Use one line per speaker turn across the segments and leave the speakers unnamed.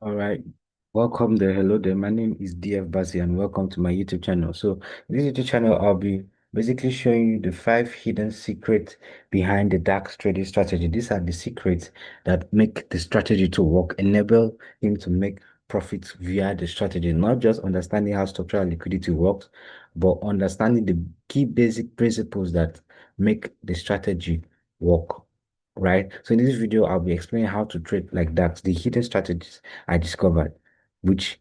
All right. Welcome there. Hello there. My name is DF Basy and welcome to my YouTube channel. So in this YouTube channel, I'll be basically showing you the 5 hidden secrets behind the DAX trading strategy. These are the secrets that make the strategy to work, enable him to make profits via the strategy, not just understanding how structural liquidity works, but understanding the key basic principles that make the strategy work. Right. So in this video, I'll be explaining how to trade like DAX, the hidden strategies I discovered, which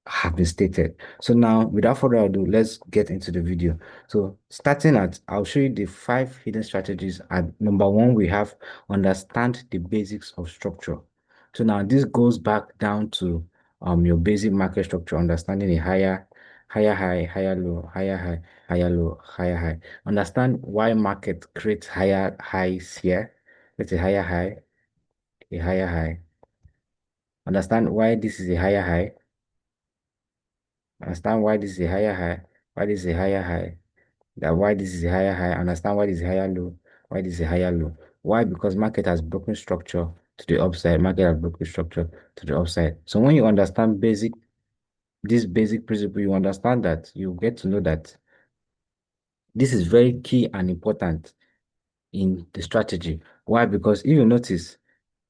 have been stated. So now, without further ado, let's get into the video. So starting at, I'll show you the 5 hidden strategies. And number one, we have understand the basics of structure. So now this goes back down to your basic market structure, understanding a higher high, higher low, higher high, higher low, higher high. Understand why market creates higher highs here. Let's say higher high, a higher high. Understand why this is a higher high. Understand why this is a higher high, why this is a higher high, that why this is a higher high. Understand why this is a higher low, why this is a higher low. Why? Because market has broken structure to the upside. Market has broken structure to the upside. So when you understand this basic principle, you understand that you get to know that this is very key and important in the strategy. Why? Because if you notice,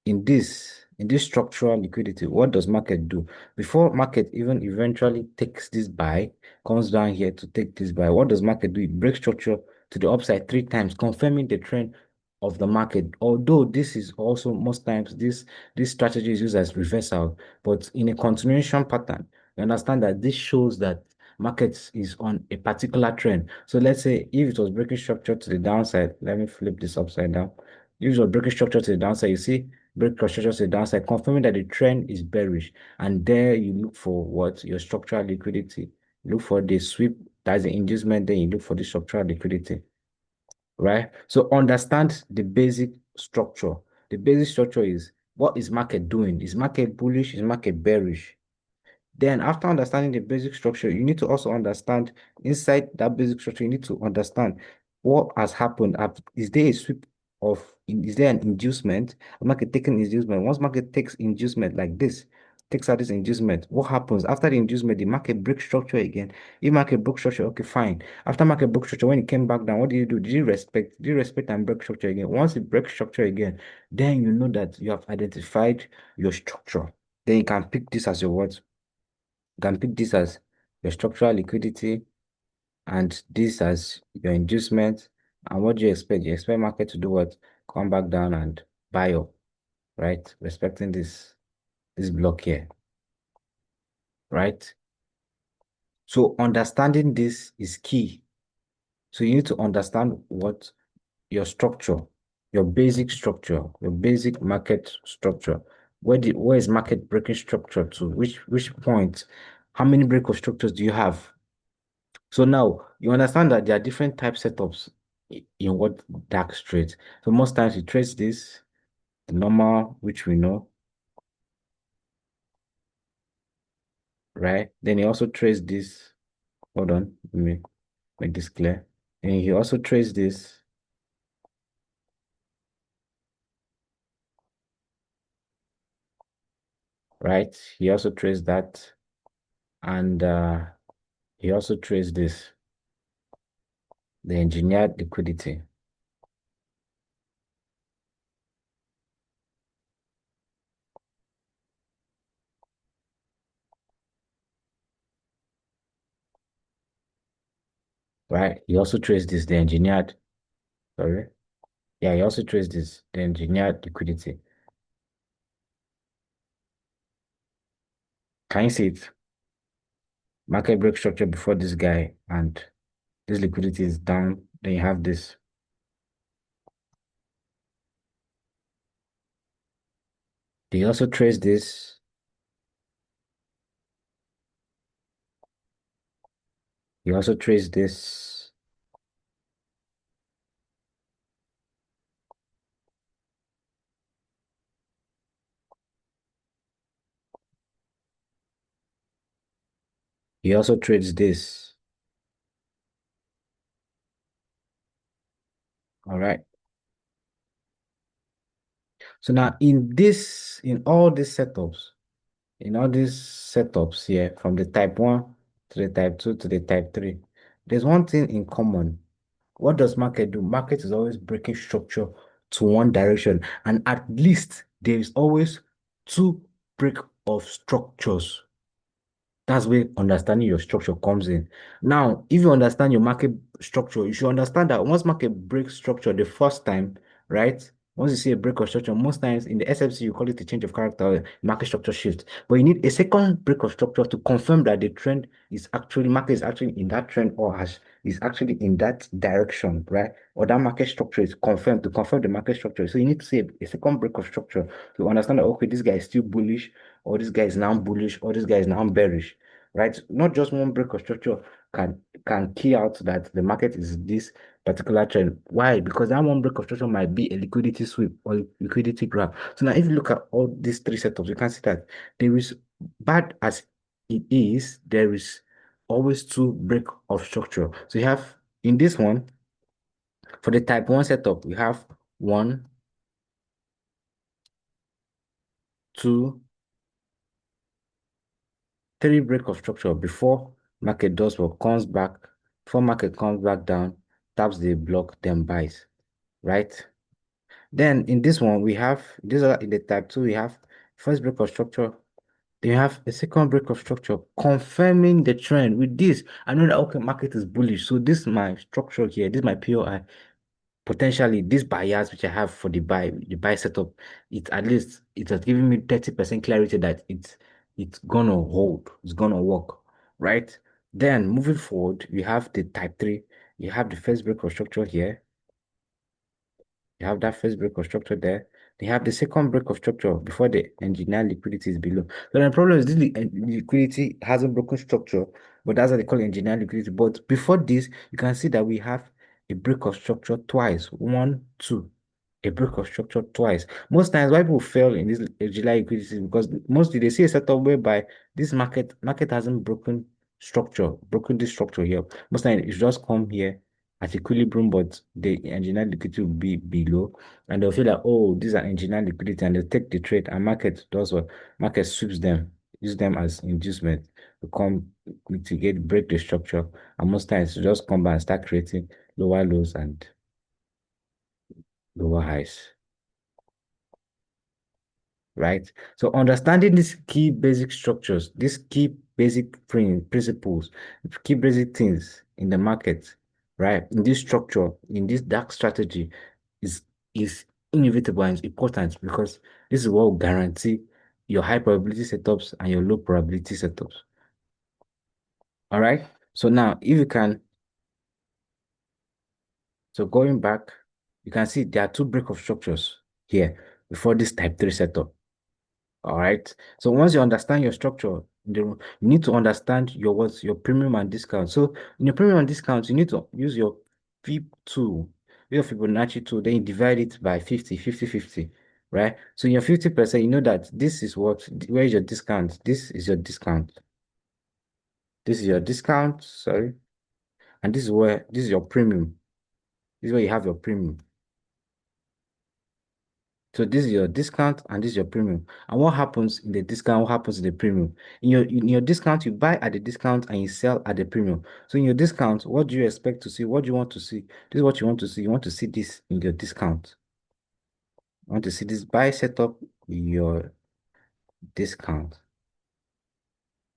in this structural liquidity, what does market do before market even eventually takes this buy, comes down here to take this buy? What does market do? It breaks structure to the upside 3 times, confirming the trend of the market. Although this is also most times this strategy is used as reversal, but in a continuation pattern, you understand that this shows that market is on a particular trend. So let's say if it was breaking structure to the downside, let me flip this upside down. If it was breaking structure to the downside, you see break structure to the downside, confirming that the trend is bearish. And there you look for what? Your structural liquidity. Look for the sweep, that's the inducement, then you look for the structural liquidity, right? So understand the basic structure. The basic structure is, what is market doing? Is market bullish? Is market bearish? Then after understanding the basic structure, you need to also understand inside that basic structure, you need to understand what has happened. Is there a sweep is there an inducement? A market taking inducement. Once market takes inducement like this, takes out this inducement, what happens? After the inducement, the market breaks structure again. If market broke structure, okay, fine. After market broke structure, when it came back down, what did you do? Did you respect and break structure again? Once it breaks structure again, then you know that you have identified your structure. Then you can pick this as your what? Can pick this as your structural liquidity and this as your inducement. And what do you expect? You expect market to do what? Come back down and buy up, right? Respecting this block here, right? So understanding this is key. So you need to understand what your structure, your basic structure, your basic market structure. Where is market breaking structure to? Which point? How many break of structures do you have? So now you understand that there are different type setups in what DAX trades. So most times it trades this, the normal, which we know, right? Then he also trades this. Hold on, let me make this clear. And he also trades this, right? He also trades that, and he also trades this, the engineered liquidity, right? He also trades this, the engineered, sorry. Yeah, he also trades this, the engineered liquidity. Can you see it? Market break structure before this guy, and this liquidity is down. Then you have this. He also trades this. He also trades this. He also trades this. All right. So now in all these setups, in all these setups here, from the type 1 to the type 2 to the type 3, there's one thing in common. What does market do? Market is always breaking structure to one direction, and at least there is always two break of structures. That's where understanding your structure comes in. Now, if you understand your market structure, you should understand that once market breaks structure the first time, right? Once you see a break of structure, most times in the SFC, you call it a change of character, market structure shift. But you need a second break of structure to confirm that the trend is actually, market is actually in that trend or has is actually in that direction, right? Or that market structure is confirmed to confirm the market structure. So you need to see a second break of structure to understand that, okay, this guy is still bullish, or this guy is now bullish, or this guy is now bearish, right? Not just one break of structure can key out that the market is this particular trend. Why? Because that one break of structure might be a liquidity sweep or liquidity grab. So now if you look at all these three setups, you can see that there is, bad as it is, there is always two break of structure. So you have in this one, for the type 1 setup, we have one, two, three break of structure before market does what comes back, before market comes back down, taps the block, then buys, right? Then in this one, we have this are in the type 2, we have first break of structure. Then you have a second break of structure confirming the trend. With this, I know that okay, market is bullish. So this is my structure here, this is my POI. Potentially this bias which I have for the buy setup, it at least it has given me 30% clarity that it's gonna hold, it's gonna work, right? Then moving forward, we have the type 3, you have the first break of structure here, you have that first break of structure there. They have the second break of structure before the engineer liquidity is below. So the problem is this liquidity hasn't broken structure, but that's what they call engineer liquidity. But before this, you can see that we have a break of structure twice. One, two. A break of structure twice. Most times why people fail in this engineer liquidity is because mostly they see a setup whereby this market hasn't broken this structure here. Most times it's just come here at equilibrium, but the engineer liquidity will be below, and they'll feel like, oh, these are engineer liquidity, and they'll take the trade, and market does what? Market sweeps them, use them as inducement to come mitigate, break the structure, and most times you just come back and start creating lower lows and lower highs, right? So understanding these key basic structures, these key basic principles, key basic things in the market, right? In this structure, in this dark strategy, is is inevitable and important because this is what will guarantee your high probability setups and your low probability setups. All right. So now, if you can, so going back, you can see there are two break of structures here before this type 3 setup. All right. So once you understand your structure, you need to understand your what's your premium and discount. So in your premium and discount, you need to use your FIB tool, your Fibonacci tool, then you divide it by 50, 50, 50, right? So in your 50%, you know that this is where is your discount? This is your discount. This is your discount, sorry. And this is your premium. This is where you have your premium. So this is your discount and this is your premium. And what happens in the discount? What happens in the premium? In your discount, you buy at the discount and you sell at the premium. So in your discount, what do you expect to see? What do you want to see? This is what you want to see. You want to see this in your discount. You want to see this buy setup in your discount.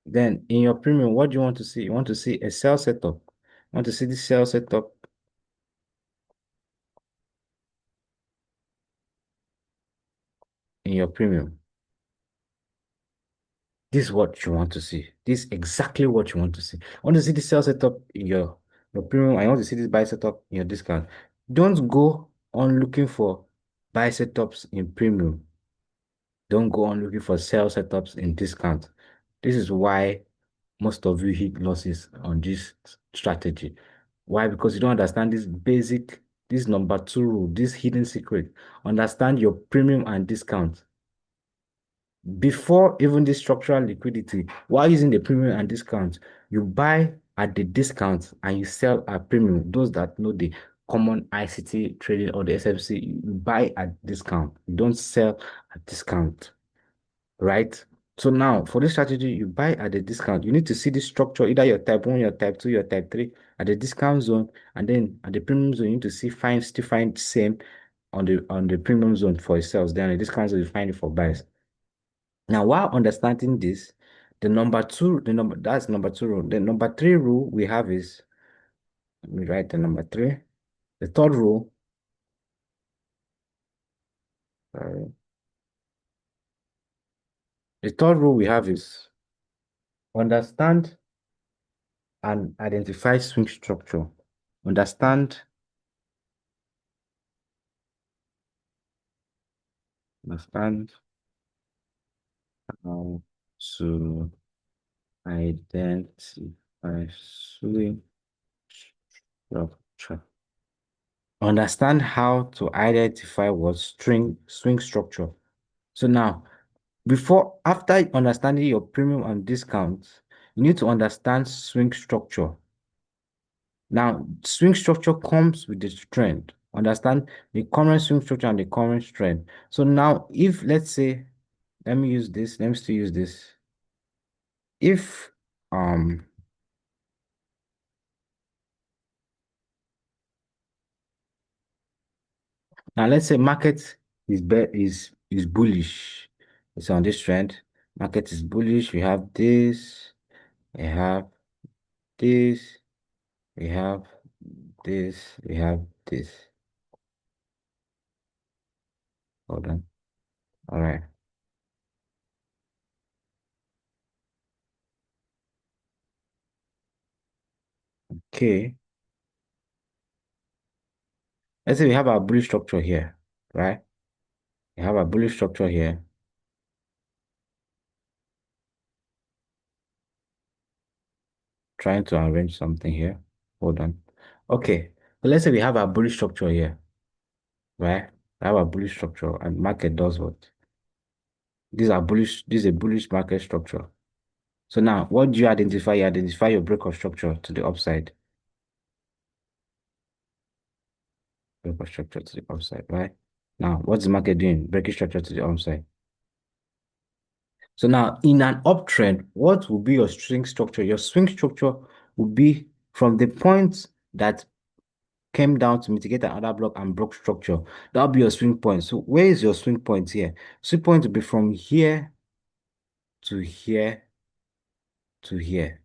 Then in your premium, what do you want to see? You want to see a sell setup. You want to see this sell setup in your premium. This is what you want to see. This is exactly what you want to see. I want to see the sell setup in your premium. I want to see this buy setup in your discount. Don't go on looking for buy setups in premium. Don't go on looking for sell setups in discount. This is why most of you hit losses on this strategy. Why? Because you don't understand this basic, this number 2 rule, this hidden secret. Understand your premium and discount before even the structural liquidity. While using the premium and discount, you buy at the discount and you sell at premium. Those that know the common ICT trading or the SFC, you buy at discount. You don't sell at discount, right? So now for this strategy, you buy at the discount. You need to see this structure, either your type 1, your type 2, your type 3 at the discount zone, and then at the premium zone, you need to see still find same on the premium zone for yourselves. Then at the discount zone, you find it for buys. Now, while understanding this, that's number two rule. The number three rule we have is, let me write the number three. The third rule, uh, the third rule we have is understand and identify swing structure. Understand, understand how to identify swing structure. Understand how to identify what swing structure. So now, after understanding your premium and discounts, you need to understand swing structure. Now, swing structure comes with the trend. Understand the current swing structure and the current trend. So now, if let's say, let me still use this. If now let's say market is bullish. It's on this trend. Market is bullish. We have this, we have this, we have this, we have this. Hold on. All right. Okay. Let's say we have our bullish structure here, right? We have a bullish structure here. Trying to arrange something here. Hold on. Okay. So let's say we have a bullish structure here, right? We have a bullish structure and market does what? This is a bullish market structure. So now what do you identify? You identify your break of structure to the upside. Break of structure to the upside, right? Now, what's the market doing? Breaking structure to the upside. So now in an uptrend, what will be your swing structure? Your swing structure will be from the point that came down to mitigate another block and broke structure. That'll be your swing point. So where is your swing point here? Swing point will be from here to here to here.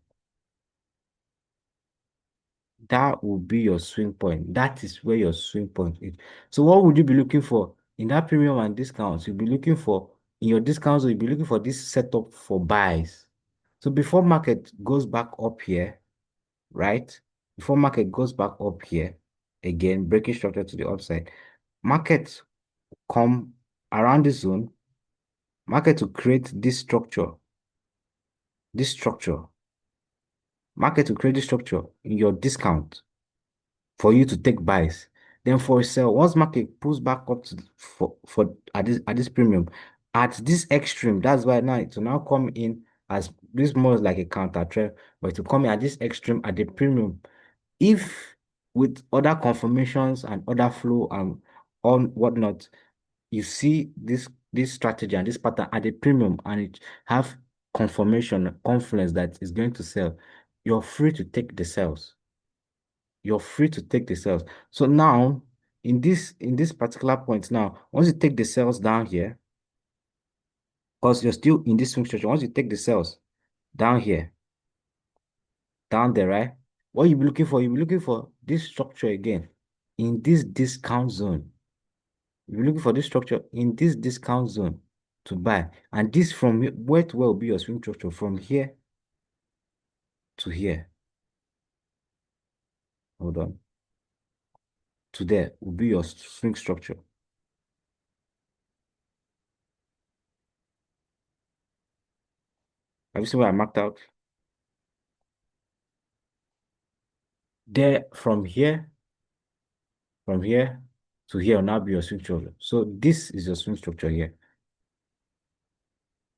That will be your swing point. That is where your swing point is. So what would you be looking for in that premium and discounts? You'll be looking for in your discounts, you'll be looking for this setup for buys. So before market goes back up here, right? Before market goes back up here, again, breaking structure to the upside, market come around this zone, market to create this structure, market to create this structure in your discount for you to take buys. Then for a sell, once market pulls back up to for at this premium, at this extreme, that's why now it will now come in as this more like a counter trend, but to come in at this extreme at the premium. If with other confirmations and other flow and on whatnot, you see this strategy and this pattern at a premium and it have confluence that is going to sell, you're free to take the sales. You're free to take the sales. So now in this particular point now, once you take the sales down here, because you're still in this swing structure, once you take the sales down here, down there, right? What you'll be looking for, you'll be looking for this structure again in this discount zone. You're looking for this structure in this discount zone to buy. And this from where to where will be your swing structure? From here to here. Hold on. To there will be your swing structure. Have you seen what I marked out? There from here to here will now be your swing structure. So this is your swing structure here.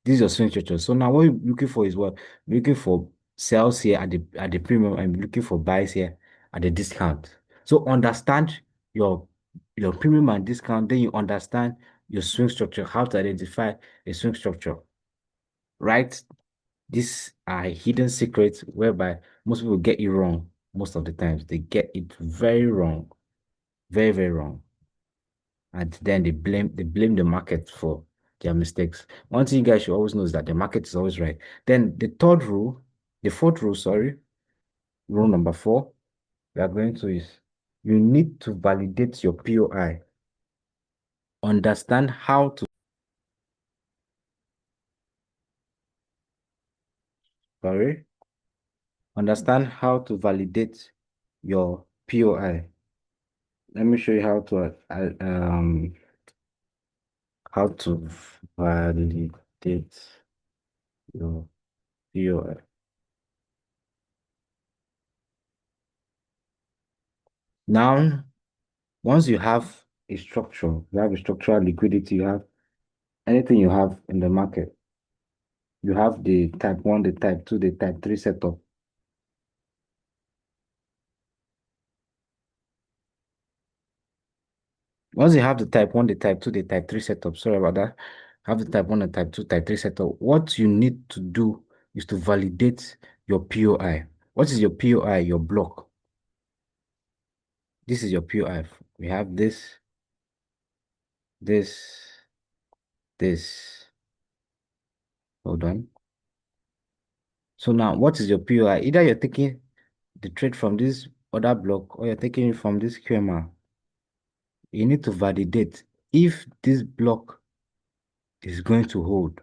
This is your swing structure. So now what you're looking for is what? You're looking for sales here at the premium and looking for buys here at the discount. So understand your your premium and discount, then you understand your swing structure, how to identify a swing structure. right? These are hidden secrets whereby most people get it wrong most of the times. They get it very wrong, very, very wrong. And then they blame the market for their mistakes. One thing you guys should always know is that the market is always right. Then the fourth rule, sorry, rule number 4, we are going to is you need to validate your POI. Understand how to, sorry, understand how to validate your POI. Let me show you how to validate your POI. Now, once you have a structure, you have a structural liquidity, you have anything you have in the market, you have the type 1, the type 2, the type 3 setup. Once you have the type 1, the type 2, the type 3 setup, sorry about that, have the type 1, the type 2, type 3 setup, what you need to do is to validate your POI. What is your POI? Your block. This is your POI. We have this, this. Hold on. So now, what is your POI? Either you're taking the trade from this other block or you're taking it from this QMR. You need to validate if this block is going to hold.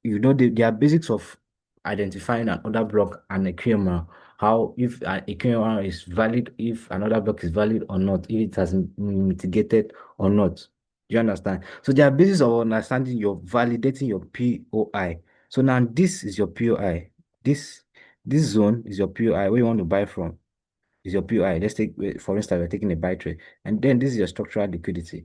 You know, there are basics of identifying another block and a QMR. How, if a QMR is valid, if another block is valid or not, if it has mitigated or not. Do you understand? So there are basis of understanding your validating your POI. So now this is your POI. This zone is your POI where you want to buy from. Is your POI. Let's take, for instance, we're taking a buy trade. And then this is your structural liquidity,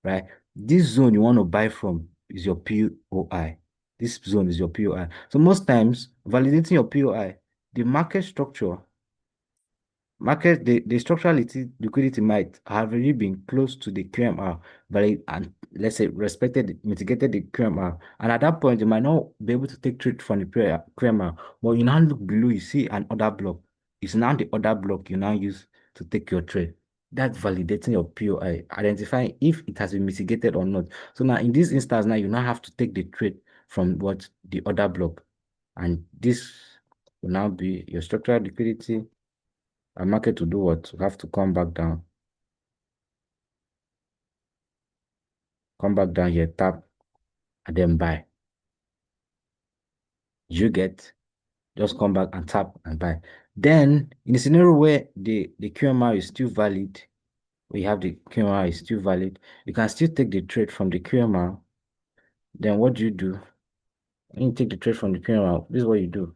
right? This zone you want to buy from is your POI. This zone is your POI. So most times, validating your POI, the market structure, the structural liquidity might have already been close to the QMR, and let's say mitigated the QMR. And at that point, you might not be able to take trade from the QMR, but you now look below, you see another block. It's now the other block you now use to take your trade. That's validating your POI, identifying if it has been mitigated or not. So now in this instance, now you now have to take the trade from what the other block. And this will now be your structural liquidity. A market to do what? We have to come back down. Come back down here, tap, and then buy. You get, just come back and tap and buy. Then, in the scenario where the QMR is still valid, we have the QMR is still valid, you can still take the trade from the QMR. Then what do you do? When you take the trade from the QMR, this is what you do.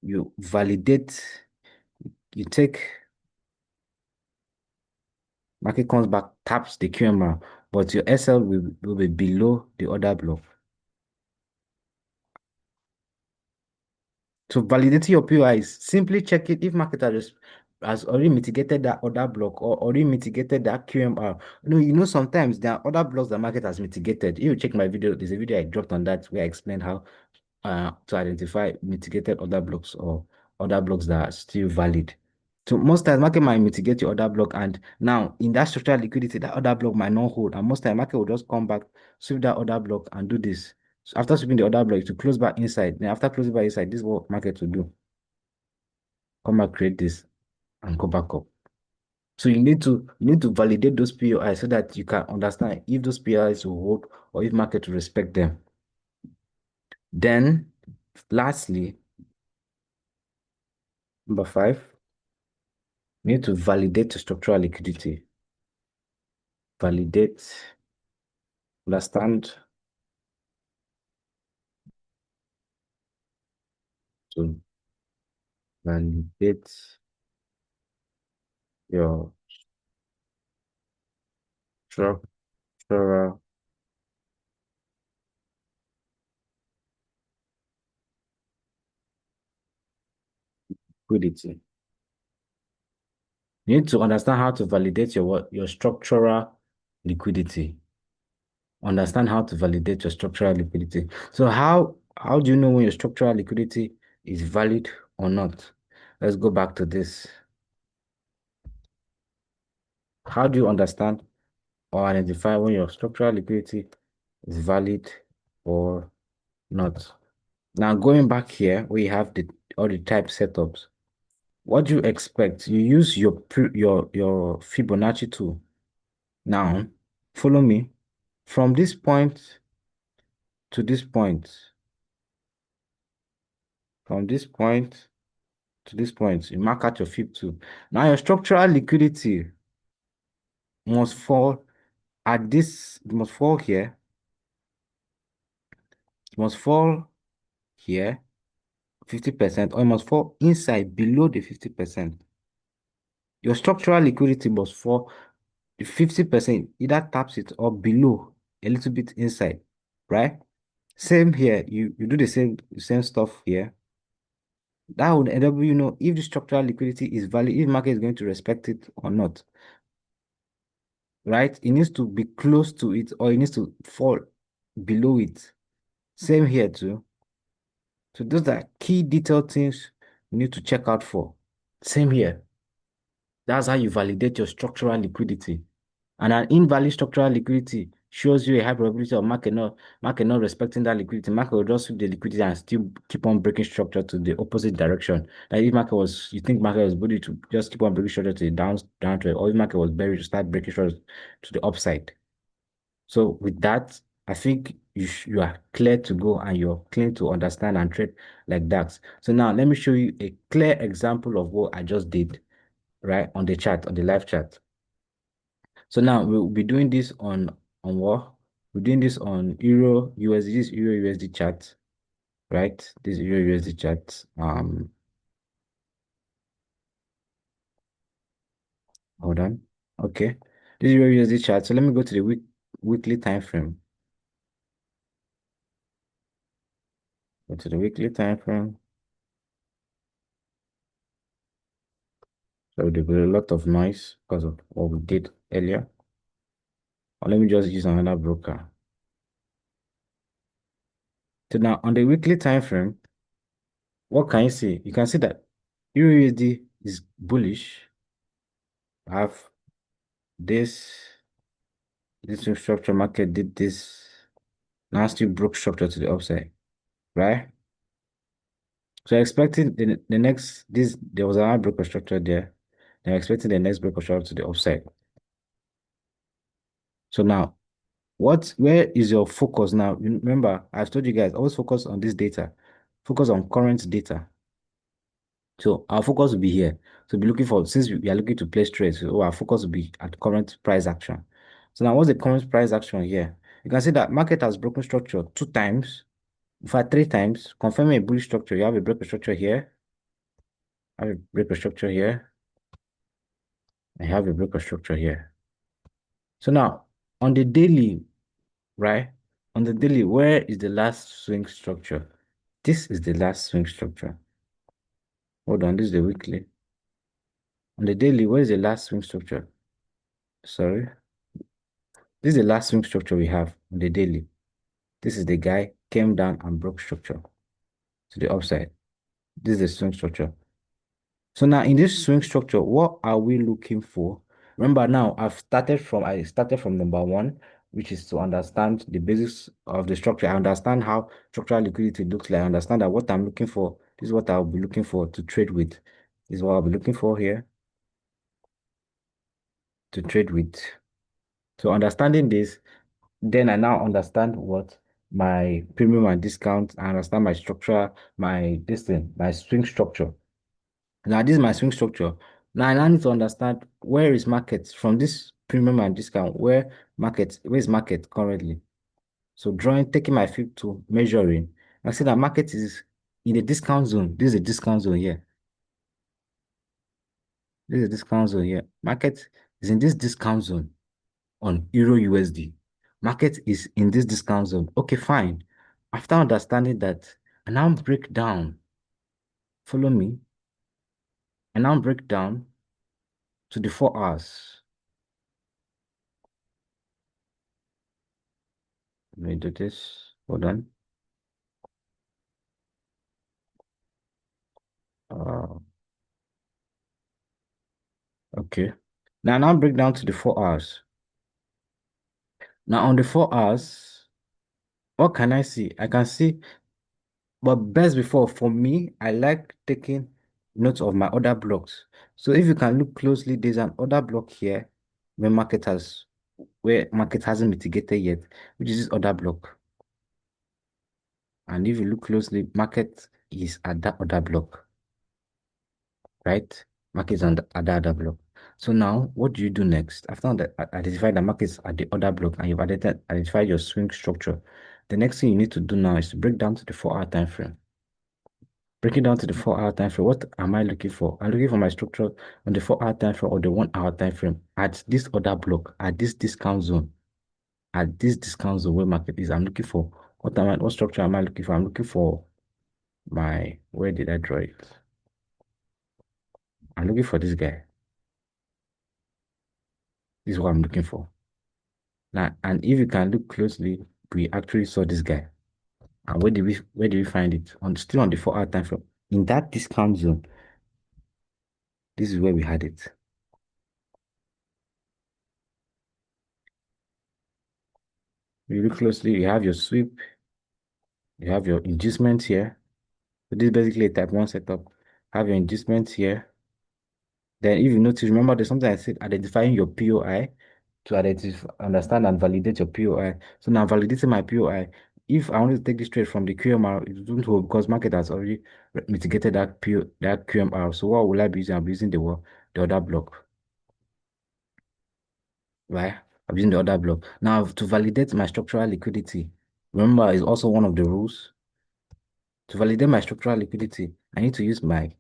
You validate, you take, market comes back, taps the QMR, but your SL will be below the other block. So validating your POI is simply check it if market has already mitigated that other block or already mitigated that QMR. You know, sometimes there are other blocks the market has mitigated. If you check my video, there's a video I dropped on that where I explained how to identify mitigated other blocks or other blocks that are still valid. So most times market might mitigate your other block, and now in that structural liquidity, that other block might not hold. And most times market will just come back, sweep that other block and do this. So after sweeping the other block, to close back inside. Then after closing back inside, this is what market will do. Come back, create this, and go back up. So you need to validate those POI so that you can understand if those POIs will hold or if market will respect them. Then lastly, number 5, you need to validate the structural liquidity. Validate, understand, to validate your structural liquidity. You need to understand how to validate your structural liquidity. understand how to validate your structural liquidity. So how do you know when your structural liquidity is valid or not? Let's go back to this. How do you understand or identify when your structural liquidity is valid or not? Now going back here, we have the all the type setups. What do you expect? You use your Fibonacci tool. Now, follow me. From this point to this point, from this point to this point, you mark out your Fib tool. Now your structural liquidity must fall at this, it must fall here, it must fall here, 50%, or it must fall inside below the 50%. Your structural liquidity must fall 50%, either taps it or below, a little bit inside, right? Same here, you do the same stuff here. That would enable you know if the structural liquidity is valid, if market is going to respect it or not, right? It needs to be close to it or it needs to fall below it. Same here too. So those are key detailed things you need to check out for. Same here. That's how you validate your structural liquidity. And an invalid structural liquidity shows you a high probability of market not respecting that liquidity. Market will just sweep the liquidity and still keep on breaking structure to the opposite direction. Like if you think market was bullish to just keep on breaking structure to the downtrend, or if market was bearish to start breaking structure to the upside. So with that, I think you are clear to go and you're clean to understand and trade like DAX. So now let me show you a clear example of what I just did, right, on the chart, on the live chart. So now we'll be doing this on what? We're doing this on Euro USD, this Euro USD chart, right? This Euro USD chart. Hold on. Okay. This Euro USD chart. So let me go to the weekly time frame. Go to the weekly time frame. So there'll be a lot of noise because of what we did earlier. Or let me just use another broker. So now on the weekly time frame, what can you see? You can see that Euro USD is bullish. I have this structure market did this, now still broke structure to the upside, right? So expecting the next this there was another broker structure there. They're expecting the next broker structure to the upside. So now, where is your focus now? Remember, I've told you guys always focus on this data, focus on current data. So our focus will be here. So be looking for since we are looking to place trades, so our focus will be at current price action. So now, what's the current price action here? You can see that market has broken structure 2 times. In fact, 3 times, confirming a bullish structure. You have a breaker structure here, I have a breaker structure here, I have a breaker structure here. So now, on the daily, right? On the daily, where is the last swing structure? This is the last swing structure. Hold on, this is the weekly. On the daily, where is the last swing structure? Sorry. This is the last swing structure we have on the daily. This is the guy came down and broke structure to the upside. This is the swing structure. So now in this swing structure, what are we looking for? Remember now, I started from number one, which is to understand the basics of the structure. I understand how structural liquidity looks like. I understand that what I'm looking for, this is what I'll be looking for to trade with. This is what I'll be looking for here to trade with. So understanding this, then I now understand what my premium and discount. I understand my structure, my swing structure. Now, this is my swing structure. Now, I now need to understand where is market from this premium and discount. Where is market currently? So taking my fib to measuring, I see that market is in the discount zone. This is a discount zone here. This is a discount zone here. Market is in this discount zone on Euro USD. Market is in this discount zone. Okay, fine. After understanding that, I now break down. Follow me. I now break down to the 4 hours. Let me do this. Hold on. Uh, okay. Now break down to the 4 hours. Now on the 4 hours, what can I see? I can see, but best before for me, I like taking notes of my other blocks. So if you can look closely, there's an other block here where market hasn't mitigated yet, which is this other block. And if you look closely, market is at that other block, right? Market is on at the other block. So now, what do you do next? After that, identify the markets at the other block, and you've identified your swing structure. The next thing you need to do now is to break down to the 4 hour time frame. Break it down to the 4 hour time frame. What am I looking for? I'm looking for my structure on the 4 hour time frame or the 1 hour time frame at this other block, at this discount zone, where market is. I'm looking for what structure am I looking for? I'm looking for where did I draw it? I'm looking for this guy. This is what I'm looking for. Now, and if you can look closely, we actually saw this guy. And where did we find it? Still on the 4 hour time frame. In that discount zone, this is where we had it. You look closely, you have your sweep, you have your inducement here. So this is basically a type 1 setup. Have your inducement here. Then if you notice, remember there's something I said, identifying your POI to identify, understand and validate your POI. So now validating my POI, if I want to take this trade from the QMR, it won't hold because market has already mitigated that QMR. So what will I be using? I'll be using the other block, right? I'm using the other block. Now to validate my structural liquidity, remember is also one of the rules. To validate my structural liquidity, I need to use my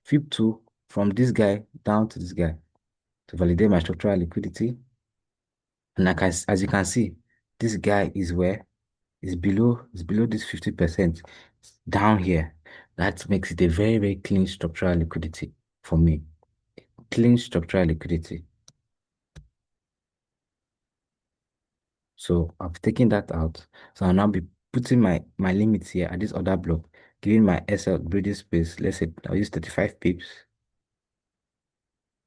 FIB 2 from this guy down to this guy to validate my structural liquidity. And as you can see, this guy is where is below this 50% down here. That makes it a very, very clean structural liquidity for me. Clean structural liquidity. So I've taken that out. So I'll now be putting my limits here at this other block, giving my SL breathing space. Let's say I'll use 35 pips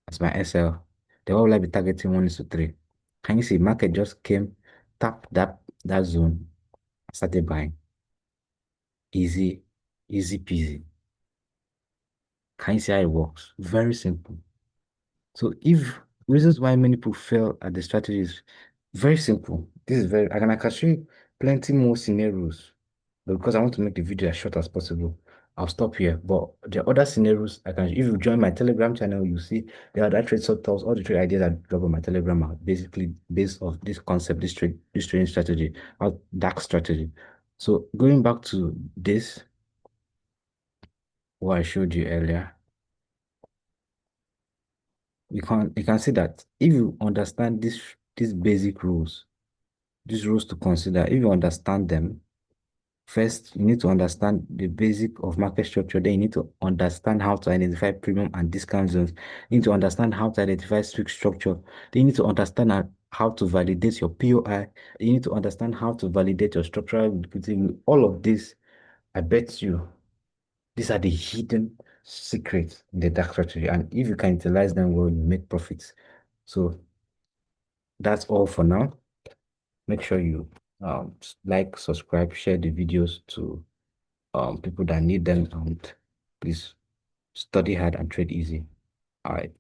as my SL. Then what will I be targeting 1:3? Can you see market just came, tap that zone, started buying. Easy, easy peasy. Can you see how it works? Very simple. So if reasons why many people fail at the strategy is very simple. I can show you plenty more scenarios, but because I want to make the video as short as possible, I'll stop here. But the other scenarios if you join my Telegram channel, you see the other trade subtitles, all the trade ideas I drop on my Telegram are basically based off this concept, this trading strategy, or DAX strategy. So going back to this, what I showed you earlier, you can see that if you understand these basic rules, these rules to consider, if you understand them, first you need to understand the basic of market structure. Then you need to understand how to identify premium and discount zones. You need to understand how to identify strict structure. Then you need to understand how to validate your POI. You need to understand how to validate your structural liquidity. All of this, I bet you, these are the hidden secrets in the dark strategy. And if you can utilize them well, you make profits. So that's all for now. Make sure you like, subscribe, share the videos to people that need them, and please study hard and trade easy. All right.